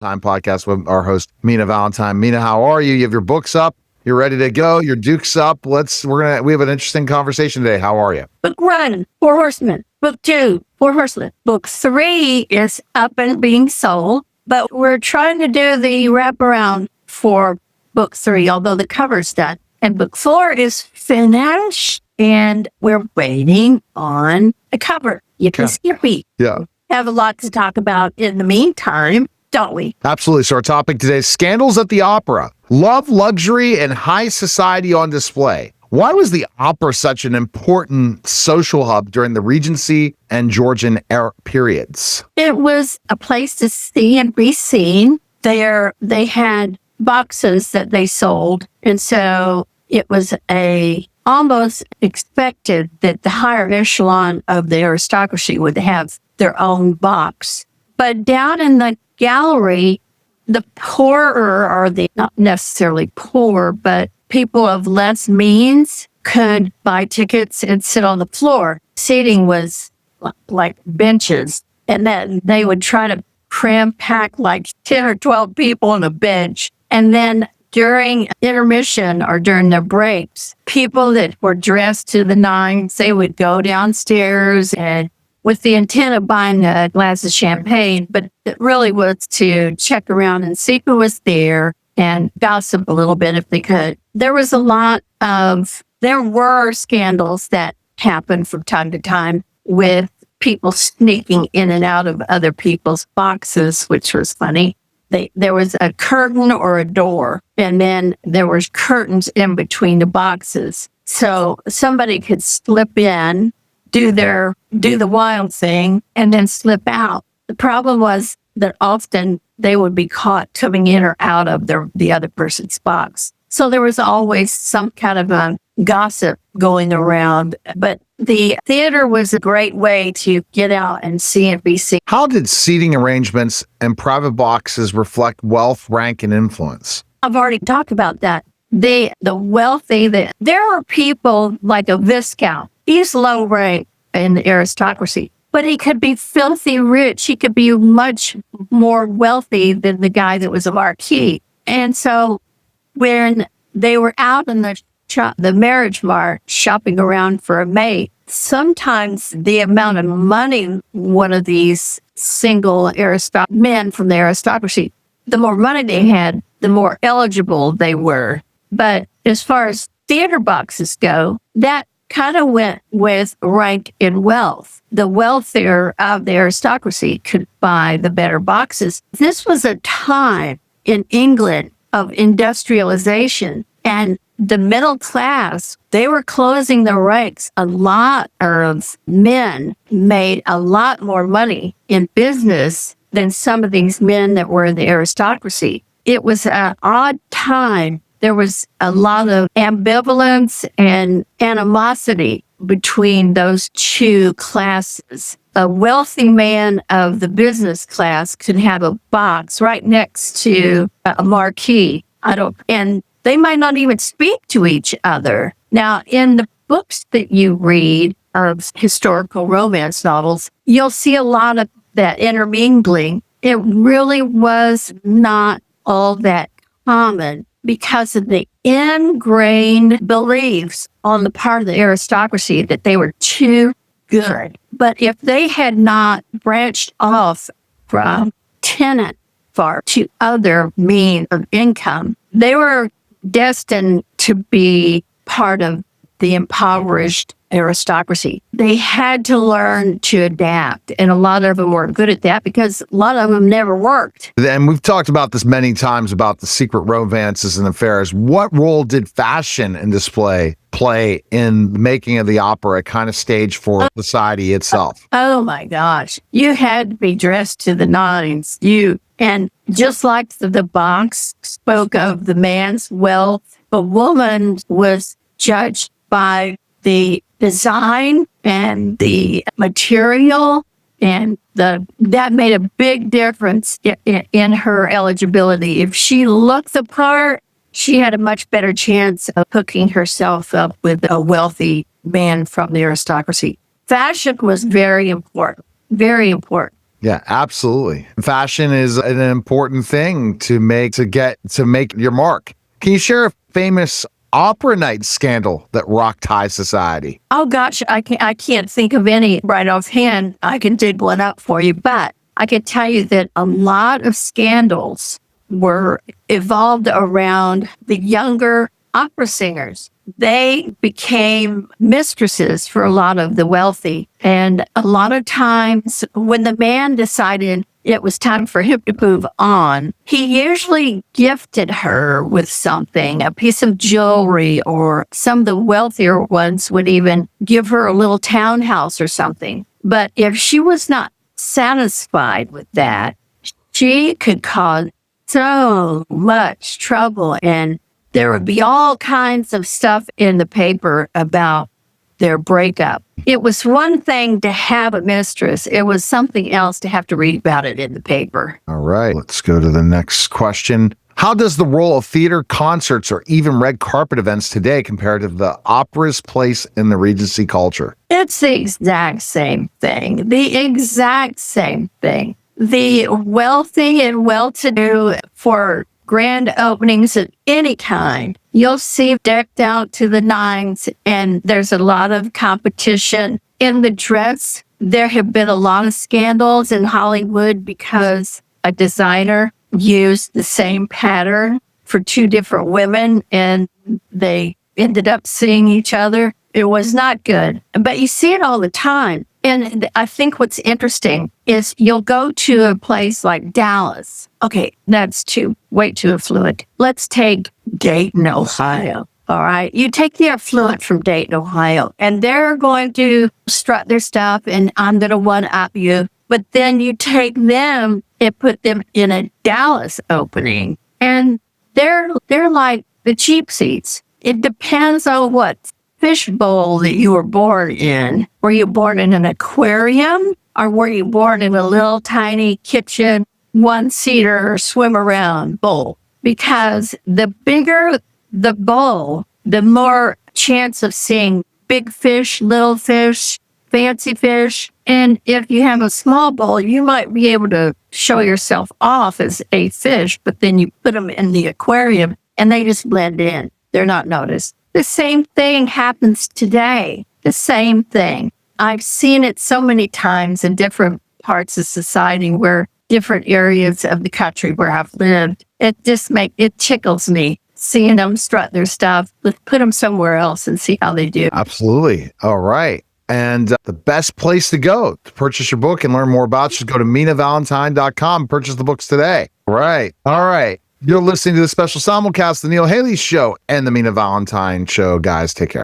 Time podcast with our host, Mina Valentin. Mina, how are you? You have your books up. You're ready to go. Your Duke's up. We have an interesting conversation today. How are you? Book 1, Four Horsemen. Book 2, Four Horsemen. Book 3 is up and being sold, but we're trying to do the wraparound for book 3, although the cover's done. And book 4 is finished, and we're waiting on a cover. Yippee skippy. Yeah. Have a lot to talk about in the meantime, don't we? Absolutely. So our topic today is scandals at the opera. Love, luxury, and high society on display. Why was the opera such an important social hub during the Regency and Georgian era periods? It was a place to see and be seen. They had boxes that they sold, and so it was almost expected that the higher echelon of the aristocracy would have their own box. But down in the gallery, the poorer, or the not necessarily poor, but people of less means could buy tickets and sit on the floor. Seating was like benches, and then they would try to cram pack like 10 or 12 people on a bench. And then during intermission or during their breaks, people that were dressed to the nines, they would go downstairs and with the intent of buying a glass of champagne, but it really was to check around and see who was there and gossip a little bit if they could. There were scandals that happened from time to time with people sneaking in and out of other people's boxes, which was funny. There was a curtain or a door, and then there was curtains in between the boxes. So somebody could slip in, do the wild thing, and then slip out. The problem was that often they would be caught coming in or out of the other person's box. So there was always some kind of a gossip going around. But the theater was a great way to get out and see and be seen. How did seating arrangements and private boxes reflect wealth, rank, and influence? I've already talked about that. The wealthy, there are people like a viscount. He's low rank in the aristocracy, but he could be filthy rich. He could be much more wealthy than the guy that was a marquis. And so when they were out in the marriage mart shopping around for a mate, sometimes the amount of money one of these single men from the aristocracy, the more money they had, the more eligible they were. But as far as theater boxes go, that kind of went with rank and wealth. The wealthier of the aristocracy could buy the better boxes. This was a time in England of industrialization, and the middle class, they were closing their ranks. A lot of men made a lot more money in business than some of these men that were in the aristocracy. It was an odd time. There was a lot of ambivalence and animosity between those two classes. A wealthy man of the business class could have a box right next to a marquee. And they might not even speak to each other. Now, in the books that you read of historical romance novels, you'll see a lot of that intermingling. It really was not all that common because of the ingrained beliefs on the part of the aristocracy that they were too good. But if they had not branched off from tenant farm to other means of income, they were destined to be part of the impoverished aristocracy. They had to learn to adapt, and a lot of them weren't good at that because a lot of them never worked. And we've talked about this many times about the secret romances and affairs. What role did fashion and display play in the making of the opera a kind of stage for society itself? Oh my gosh. You had to be dressed to the nines. And just like the box spoke of the man's wealth, the woman was judged by the design and the material, and that made a big difference in her eligibility. If she looked the part, she had a much better chance of hooking herself up with a wealthy man from the aristocracy. Fashion was very important, very important. Yeah, absolutely. Fashion is an important thing to make your mark. Can you share a famous opera night scandal that rocked high society? Oh gosh, I can't think of any right offhand. I can dig one up for you, but I can tell you that a lot of scandals were evolved around the younger opera singers. They became mistresses for a lot of the wealthy. And a lot of times when the man decided it was time for him to move on, he usually gifted her with something, a piece of jewelry, or some of the wealthier ones would even give her a little townhouse or something. But if she was not satisfied with that, she could cause so much trouble, and there would be all kinds of stuff in the paper about their breakup. It was one thing to have a mistress. It was something else to have to read about it in the paper. All right, let's go to the next question. How does the role of theater, concerts, or even red carpet events today compare to the opera's place in the Regency culture? It's the exact same thing. The exact same thing. The wealthy and well-to-do, for grand openings of any kind, you'll see decked out to the nines, and there's a lot of competition in the dress. There have been a lot of scandals in Hollywood because a designer used the same pattern for two different women, and they ended up seeing each other. It was not good, but you see it all the time. And I think what's interesting is you'll go to a place like Dallas. Okay, that's way too affluent. Let's take Dayton, Ohio. All right. You take the affluent from Dayton, Ohio, and they're going to strut their stuff, and I'm going to one-up you. But then you take them and put them in a Dallas opening, and they're like the cheap seats. It depends on what fishbowl that you were born in. Were you born in an aquarium, or were you born in a little tiny kitchen, one-seater swim around bowl? Because the bigger the bowl, the more chance of seeing big fish, little fish, fancy fish. And if you have a small bowl, you might be able to show yourself off as a fish, but then you put them in the aquarium and they just blend in. They're not noticed. The same thing happens today. The same thing. I've seen it so many times in different parts of society, where different areas of the country where I've lived. It tickles me seeing them strut their stuff. Let's put them somewhere else and see how they do. Absolutely. All right. And the best place to go to purchase your book and learn more about you is go to MinaValentine.com. Purchase the books today. Right. All right. You're listening to the special simulcast, The Neil Haley Show and The Mina Valentin Show. Guys, take care.